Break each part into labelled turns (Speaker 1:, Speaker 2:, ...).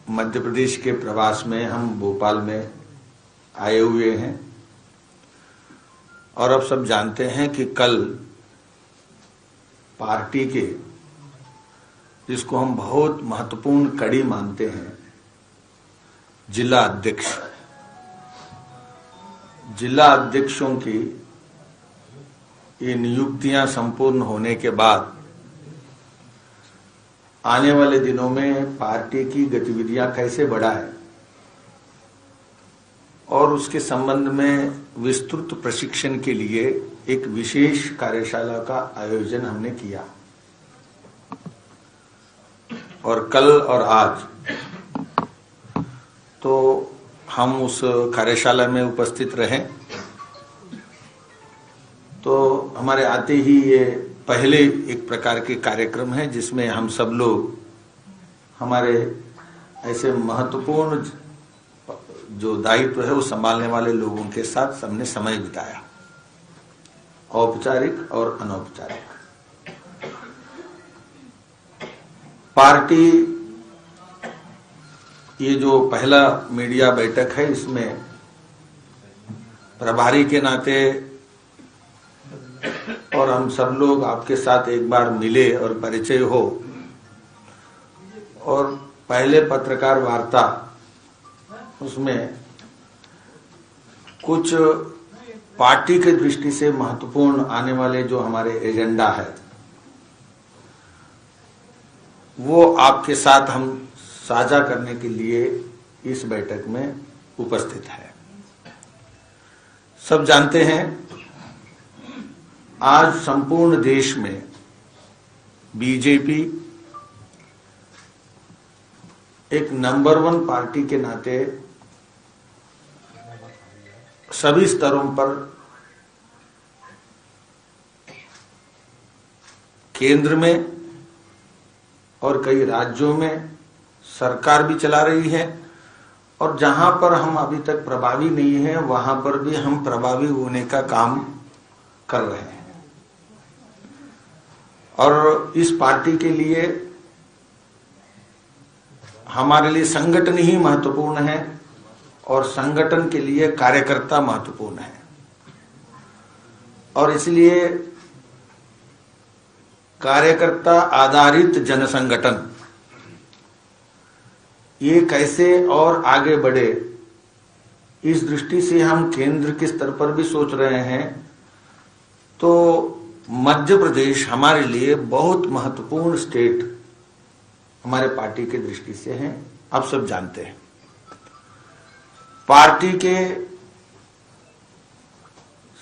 Speaker 1: मध्य प्रदेश के प्रवास में हम भोपाल में आए हुए हैं और अब सब जानते हैं कि कल पार्टी के, जिसको हम बहुत महत्वपूर्ण कड़ी मानते हैं, जिला अध्यक्षों की ये नियुक्तियां संपूर्ण होने के बाद आने वाले दिनों में पार्टी की गतिविधियां कैसे बढ़ाए और उसके संबंध में विस्तृत प्रशिक्षण के लिए एक विशेष कार्यशाला का आयोजन हमने किया और कल और आज तो हम उस कार्यशाला में उपस्थित रहे। तो हमारे आते ही ये पहले एक प्रकार के कार्यक्रम है जिसमें हम सब लोग हमारे ऐसे महत्वपूर्ण जो दायित्व है वो संभालने वाले लोगों के साथ सबने समय बिताया, औपचारिक और अनौपचारिक। पार्टी ये जो पहला मीडिया बैठक है, इसमें प्रभारी के नाते और हम सब लोग आपके साथ एक बार मिले और परिचय हो, और पहले पत्रकार वार्ता उसमें कुछ पार्टी के दृष्टि से महत्वपूर्ण आने वाले जो हमारे एजेंडा है वो आपके साथ हम साझा करने के लिए इस बैठक में उपस्थित है। सब जानते हैं आज संपूर्ण देश में बीजेपी एक नंबर 1 पार्टी के नाते सभी स्तरों पर केंद्र में और कई राज्यों में सरकार भी चला रही है, और जहां पर हम अभी तक प्रभावी नहीं है वहां पर भी हम प्रभावी होने का काम कर रहे हैं। और इस पार्टी के लिए हमारे लिए संगठन ही महत्वपूर्ण है और संगठन के लिए कार्यकर्ता महत्वपूर्ण है, और इसलिए कार्यकर्ता आधारित जनसंगठन ये कैसे और आगे बढ़े, इस दृष्टि से हम केंद्र के स्तर पर भी सोच रहे हैं। तो मध्य प्रदेश हमारे लिए बहुत महत्वपूर्ण स्टेट हमारे पार्टी के दृष्टि से है। आप सब जानते हैं पार्टी के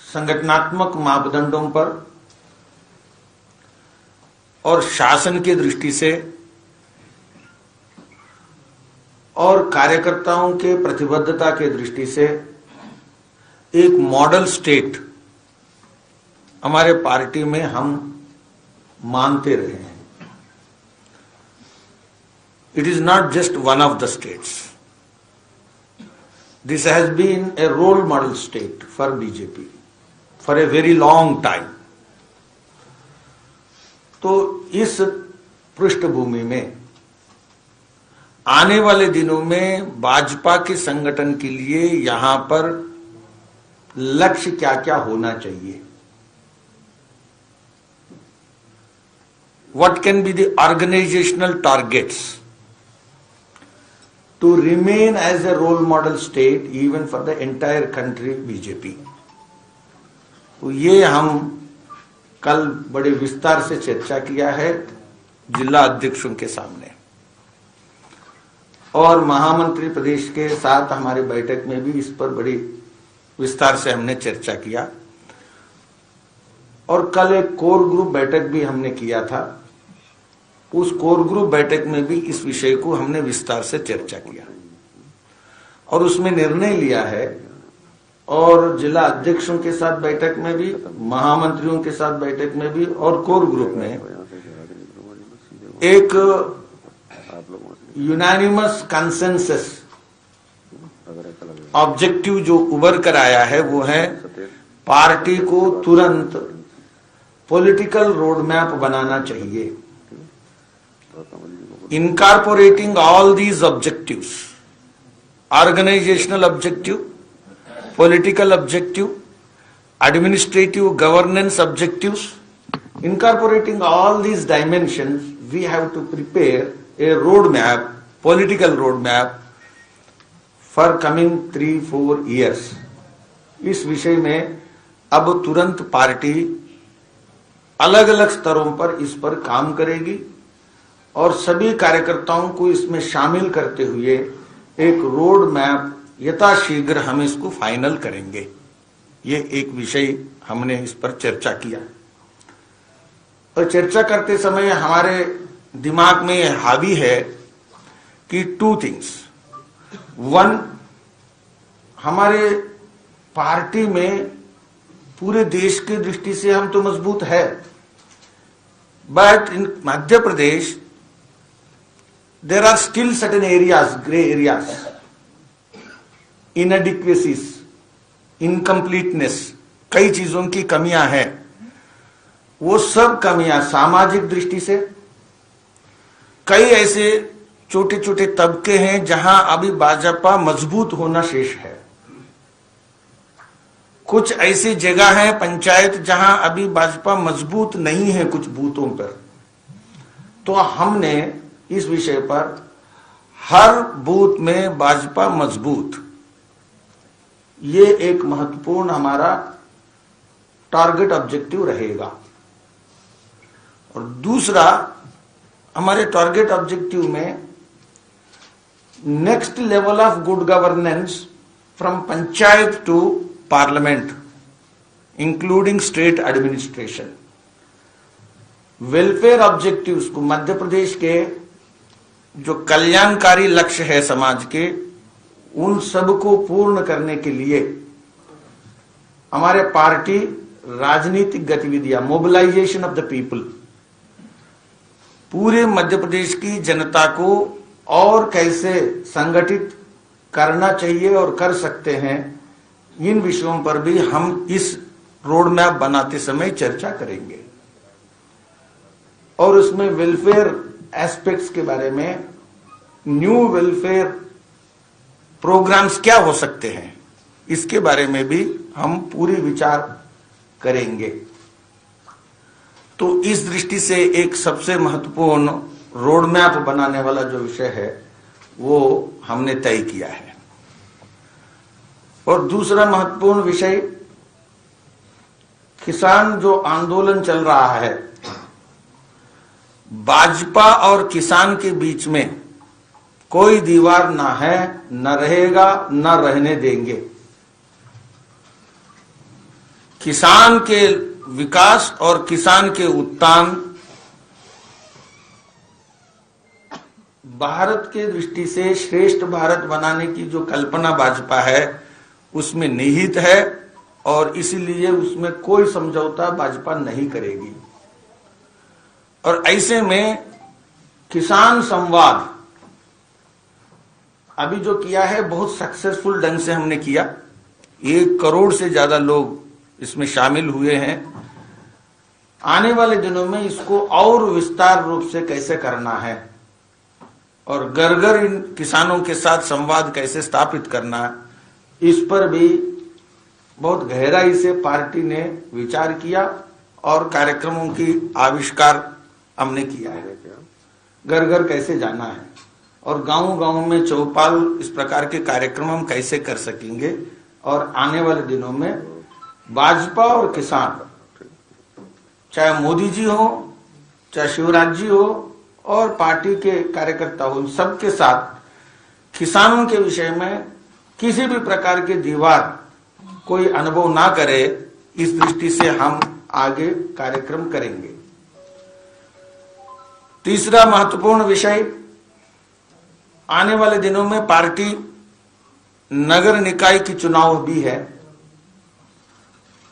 Speaker 1: संगठनात्मक मापदंडों पर और शासन की दृष्टि से और कार्यकर्ताओं के प्रतिबद्धता के दृष्टि से एक मॉडल स्टेट हमारे पार्टी में हम मानते रहे हैं। It is not just one of the states. This has been a role model state for BJP for a very long time. तो इस पृष्ठभूमि में आने वाले दिनों में भाजपा के संगठन के लिए यहां पर लक्ष्य क्या क्या होना चाहिए, what can be the organizational targets to remain as a role model state even for the entire country BJP। तो ये हम कल बड़े विस्तार से चर्चा किया है जिला अध्यक्षों के सामने, और महामंत्री प्रदेश के साथ हमारी बैठक में भी इस पर बड़ी विस्तार से हमने चर्चा किया, और कल एक कोर ग्रुप बैठक भी हमने किया था। उस कोर ग्रुप बैठक में भी इस विषय को हमने विस्तार से चर्चा किया और उसमें निर्णय लिया है, और जिला अध्यक्षों के साथ बैठक में भी, महामंत्रियों के साथ बैठक में भी और कोर ग्रुप में एक यूनानिमस कंसेंसस ऑब्जेक्टिव जो उभर कर आया है वो है पार्टी को तुरंत पॉलिटिकल रोड मैप बनाना चाहिए। incorporating all these objectives, organizational objective, political objective, administrative governance objectives, incorporating all these dimensions, we have to prepare a roadmap, political roadmap for coming 3-4 years. इस विषय में अब तुरंत पार्टी अलग अलग स्तरों पर इस पर काम करेगी और सभी कार्यकर्ताओं को इसमें शामिल करते हुए एक रोड मैप यथाशीघ्र हम इसको फाइनल करेंगे। ये एक विषय हमने इस पर चर्चा किया और चर्चा करते समय हमारे दिमाग में यह हावी है कि 2 थिंग्स। 1, हमारे पार्टी में पूरे देश की दृष्टि से हम तो मजबूत है, but in Madhya Pradesh there are still certain areas, gray areas, inadequacies, incompleteness, कई चीजों की कमियां हैं। वो सब कमियां सामाजिक दृष्टि से, कई ऐसे छोटे छोटे तबके हैं जहां अभी भाजपा मजबूत होना शेष है। कुछ ऐसी जगह है पंचायत जहां अभी भाजपा मजबूत नहीं है कुछ बूथों पर। तो हमने इस विषय पर हर बूथ में भाजपा मजबूत, ये एक महत्वपूर्ण हमारा टारगेट ऑब्जेक्टिव रहेगा। और दूसरा, हमारे टारगेट ऑब्जेक्टिव में next level of good governance from panchayat to parliament including state administration, welfare objectives को, मध्य प्रदेश के जो कल्याणकारी लक्ष्य है समाज के, उन सब को पूर्ण करने के लिए हमारे पार्टी राजनीतिक गतिविधियां, मोबिलाइजेशन ऑफ द पीपल, पूरे मध्य प्रदेश की जनता को और कैसे संगठित करना चाहिए और कर सकते हैं, इन विषयों पर भी हम इस रोड मैप बनाते समय चर्चा करेंगे। और उसमें वेलफेयर एस्पेक्ट्स के बारे में, न्यू वेलफेयर प्रोग्राम्स क्या हो सकते हैं, इसके बारे में भी हम पूरी विचार करेंगे। तो इस दृष्टि से एक सबसे महत्वपूर्ण रोड मैप बनाने वाला जो विषय है वो हमने तय किया है। और दूसरा महत्वपूर्ण विषय, किसान जो आंदोलन चल रहा है, भाजपा और किसान के बीच में कोई दीवार ना है, न रहेगा, न रहने देंगे। किसान के विकास और किसान के उत्थान भारत के दृष्टि से श्रेष्ठ भारत बनाने की जो कल्पना भाजपा है उसमें निहित है और इसीलिए उसमें कोई समझौता भाजपा नहीं करेगी। और ऐसे में किसान संवाद अभी जो किया है बहुत सक्सेसफुल ढंग से हमने किया। 1 करोड़ से ज्यादा लोग इसमें शामिल हुए हैं। आने वाले दिनों में इसको और विस्तार रूप से कैसे करना है और घर घर इन किसानों के साथ संवाद कैसे स्थापित करना है, इस पर भी बहुत गहराई से पार्टी ने विचार किया और कार्यक्रमों की आविष्कार हमने किया है। घर घर कैसे जाना है और गांव गांव में चौपाल, इस प्रकार के कार्यक्रम हम कैसे कर सकेंगे। और आने वाले दिनों में भाजपा और किसान, चाहे मोदी जी हो, चाहे शिवराज जी हो और पार्टी के कार्यकर्ता हो, सबके साथ किसानों के विषय में किसी भी प्रकार के दीवार कोई अनुभव ना करे, इस दृष्टि से हम आगे कार्यक्रम करेंगे। तीसरा महत्वपूर्ण विषय, आने वाले दिनों में पार्टी नगर निकाय की चुनाव भी है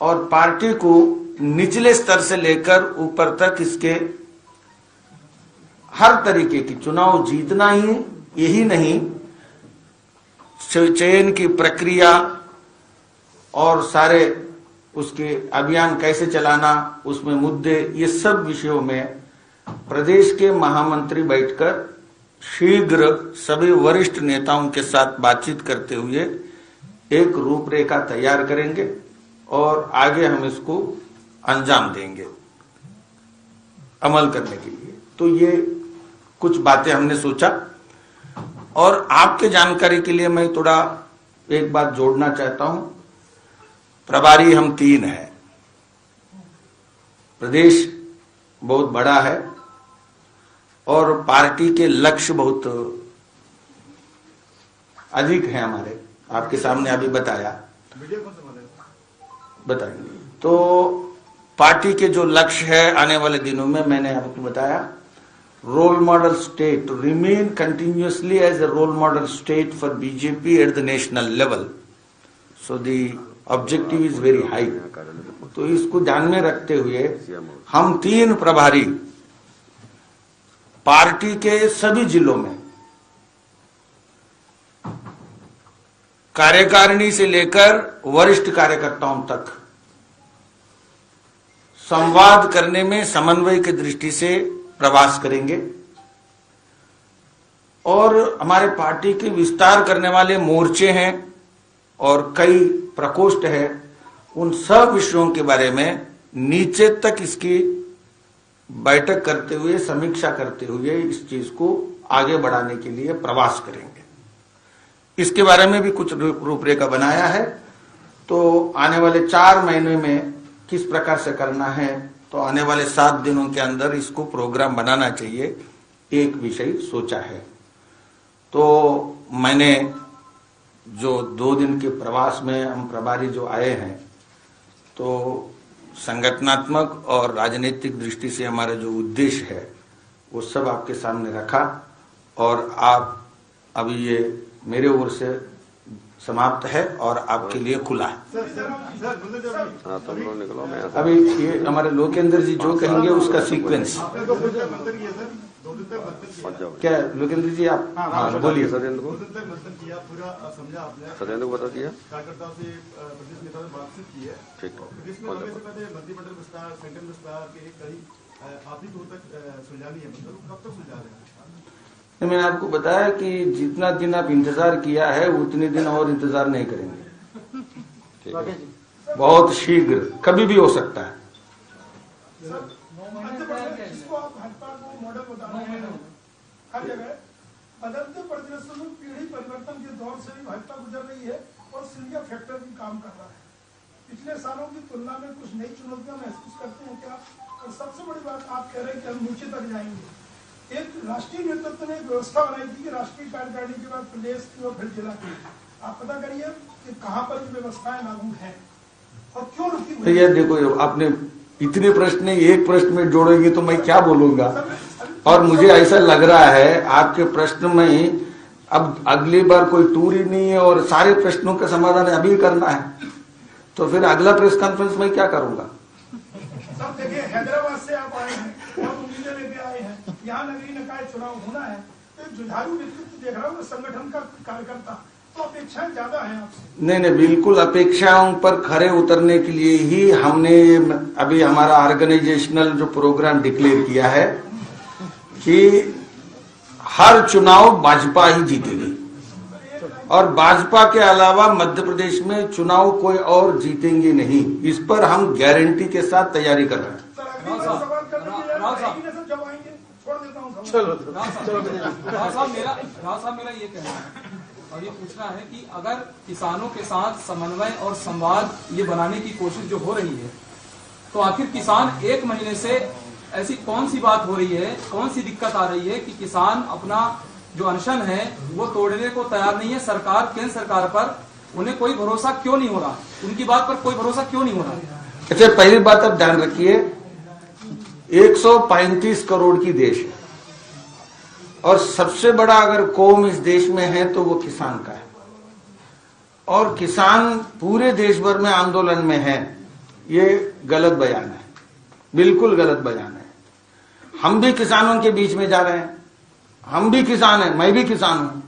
Speaker 1: और पार्टी को निचले स्तर से लेकर ऊपर तक इसके हर तरीके की चुनाव जीतना ही, यही नहीं, चयन की प्रक्रिया और सारे उसके अभियान कैसे चलाना, उसमें मुद्दे, ये सब विषयों में प्रदेश के महामंत्री बैठकर शीघ्र सभी वरिष्ठ नेताओं के साथ बातचीत करते हुए एक रूपरेखा तैयार करेंगे और आगे हम इसको अंजाम देंगे अमल करने के लिए। तो ये कुछ बातें हमने सोचा। और आपके जानकारी के लिए मैं थोड़ा एक बात जोड़ना चाहता हूं। प्रभारी हम 3 हैं। प्रदेश बहुत बड़ा है और पार्टी के लक्ष्य बहुत अधिक है हमारे। आपके सामने अभी बताएंगे। तो पार्टी के जो लक्ष्य है आने वाले दिनों में, मैंने आपको बताया, role model state, remain continuously as a role model state for BJP at the national level. So the objective is very high. तो इसको ध्यान में रखते हुए हम 3 प्रभारी पार्टी के सभी जिलों में, कार्यकारिणी से लेकर वरिष्ठ कार्यकर्ताओं तक संवाद करने में समन्वय की दृष्टि से प्रवास करेंगे। और हमारे पार्टी के विस्तार करने वाले मोर्चे हैं और कई प्रकोष्ठ हैं, उन सब विषयों के बारे में नीचे तक इसकी बैठक करते हुए, समीक्षा करते हुए इस चीज को आगे बढ़ाने के लिए प्रवास करेंगे। इसके बारे में भी कुछ रूपरेखा बनाया है। तो आने वाले 4 महीने में किस प्रकार से करना है, तो आने वाले 7 दिनों के अंदर इसको प्रोग्राम बनाना चाहिए, एक विषय सोचा है। तो मैंने जो 2 दिन के प्रवास में हम प्रभारी जो आए हैं, तो संगठनात्मक और राजनीतिक दृष्टि से हमारा जो उद्देश्य है वो सब आपके सामने रखा। और आप अभी ये मेरे ओर से समाप्त है और आपके लिए खुला है। अभी ये हमारे लोकेंद्र जी जो कहेंगे उसका सीक्वेंस क्या है? लोकेंद्र जी आप हाँ बोलिए।
Speaker 2: सत्येंद्र को बता दिया, कार्यकर्ताओं से प्रदेश नेता से बातचीत की है। ठीक है, मंत्रिमंडल विस्तार, संगठन विस्तार के कई आप ही दूर तक सुलझानी है, मतलब कब तक सुलझा रहे हैं?
Speaker 1: मैंने आपको बताया कि जितना दिन आप इंतजार किया है उतने दिन और इंतजार नहीं करेंगे। बहुत शीघ्र, कभी भी हो सकता है।
Speaker 3: हर जगह बदलते परिदृश्य में पीढ़ी परिवर्तन के दौर से भी भाजपा गुजर रही है और सिंधिया फैक्टर भी काम कर रहा है। पिछले सालों की तुलना में कुछ नई चुनौतियां महसूस करते हैं क्या? और सबसे बड़ी बात आप कह रहे हैं कि हम नीचे तक जाएंगे। एक राष्ट्रीय नेतृत्व ने एक व्यवस्था बनाई थी कि राष्ट्रीय कार्यकारिणी के बाद प्रदेश की और फिर जिला की। आप पता करिए कि कहाँ पर व्यवस्थाएं लागू है और क्यों रुकी हुई है।
Speaker 1: देखो, आपने इतने प्रश्न एक प्रश्न में जोड़ेंगे तो मैं क्या बोलूंगा। और मुझे ऐसा लग रहा है आपके प्रश्न में अब अगली बार कोई टूर ही नहीं है और सारे प्रश्नों का समाधान अभी करना है, तो फिर अगला प्रेस कॉन्फ्रेंस में क्या करूंगा।
Speaker 3: सब देखिए, हैदराबाद से आप आए हैं और उम्मीदें लेके आए हैं, यहाँ नगरीय निकाय चुनाव होना है, तो जुझारू नेतृत्व देख रहा हूँ संगठन का कार्यकर्ता, तो अपेक्षाएं ज्यादा है आपसे। नहीं, बिल्कुल अपेक्षाओं पर खरे उतरने के लिए ही हमने अभी हमारा ऑर्गेनाइजेशनल जो प्रोग्राम डिक्लेयर किया है कि हर चुनाव भाजपा ही जीतेगी और भाजपा के अलावा मध्य प्रदेश में चुनाव कोई और जीतेंगे नहीं। इस पर हम गारंटी के साथ तैयारी कर रहे हैं।
Speaker 4: चलो साहब, मेरा ये कहना है और ये पूछना है कि अगर किसानों के साथ समन्वय और संवाद ये बनाने की कोशिश जो हो रही है, तो आखिर किसान 1 महीने से ऐसी कौन सी बात हो रही है, कौन सी दिक्कत आ रही है कि किसान अपना जो अनशन है वो तोड़ने को तैयार नहीं है? सरकार, केंद्र सरकार पर उन्हें कोई भरोसा क्यों नहीं हो रहा? उनकी बात पर कोई भरोसा क्यों नहीं हो रहा?
Speaker 1: अच्छा, पहली बात आप ध्यान रखिए, 135 करोड़ की देश है और सबसे बड़ा अगर कौम इस देश में है तो वो किसान का है। और किसान पूरे देश भर में आंदोलन में है, ये गलत बयान है, बिल्कुल गलत बयान है। हम भी किसानों के बीच में जा रहे हैं, हम भी किसान हैं, मैं भी किसान हूं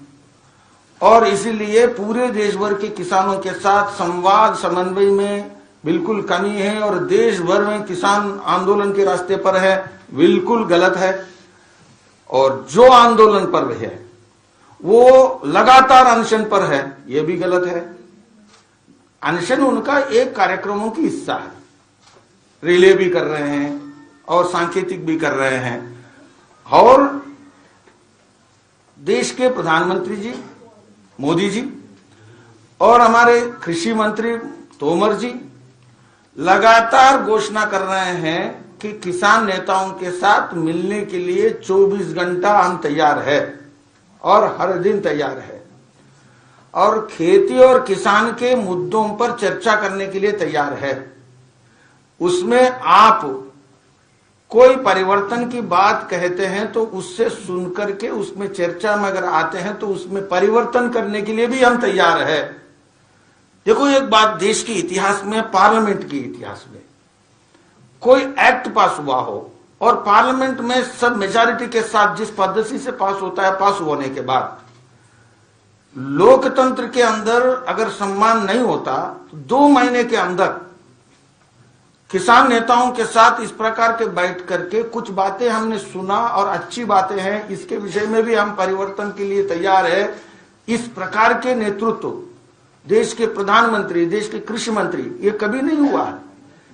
Speaker 1: और इसीलिए पूरे देश भर के किसानों के साथ संवाद समन्वय में बिल्कुल कमी है और देश भर में किसान आंदोलन के रास्ते पर है, बिल्कुल गलत है। और जो आंदोलन पर है वो लगातार अनशन पर है, ये भी गलत है। अनशन उनका एक कार्यक्रमों की हिस्सा है, रिले भी कर रहे हैं और सांकेतिक भी कर रहे हैं। और देश के प्रधानमंत्री जी मोदी जी और हमारे कृषि मंत्री तोमर जी लगातार घोषणा कर रहे हैं कि किसान नेताओं के साथ मिलने के लिए 24 घंटा हम तैयार है और हर दिन तैयार है, और खेती और किसान के मुद्दों पर चर्चा करने के लिए तैयार है। उसमें आप कोई परिवर्तन की बात कहते हैं तो उससे सुनकर के उसमें चर्चा में अगर आते हैं तो उसमें परिवर्तन करने के लिए भी हम तैयार है। देखो एक बात, देश के इतिहास में, पार्लियामेंट के इतिहास में कोई एक्ट पास हुआ हो और पार्लियामेंट में सब मेजॉरिटी के साथ जिस पद्धति से पास होता है, पास होने के बाद लोकतंत्र के अंदर अगर सम्मान नहीं होता तो 2 महीने के अंदर किसान नेताओं के साथ इस प्रकार के बैठ करके कुछ बातें हमने सुना और अच्छी बातें हैं, इसके विषय में भी हम परिवर्तन के लिए तैयार है। इस प्रकार के नेतृत्व देश के प्रधानमंत्री, देश के कृषि मंत्री, ये कभी नहीं हुआ है।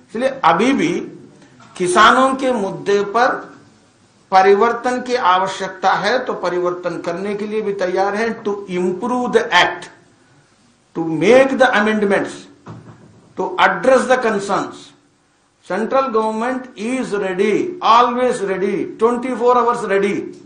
Speaker 1: इसलिए अभी भी किसानों के मुद्दे पर परिवर्तन की आवश्यकता है तो परिवर्तन करने के लिए भी तैयार है। To improve the act, to make the amendments, to address the concerns, central government is ready, always ready, 24 hours ready.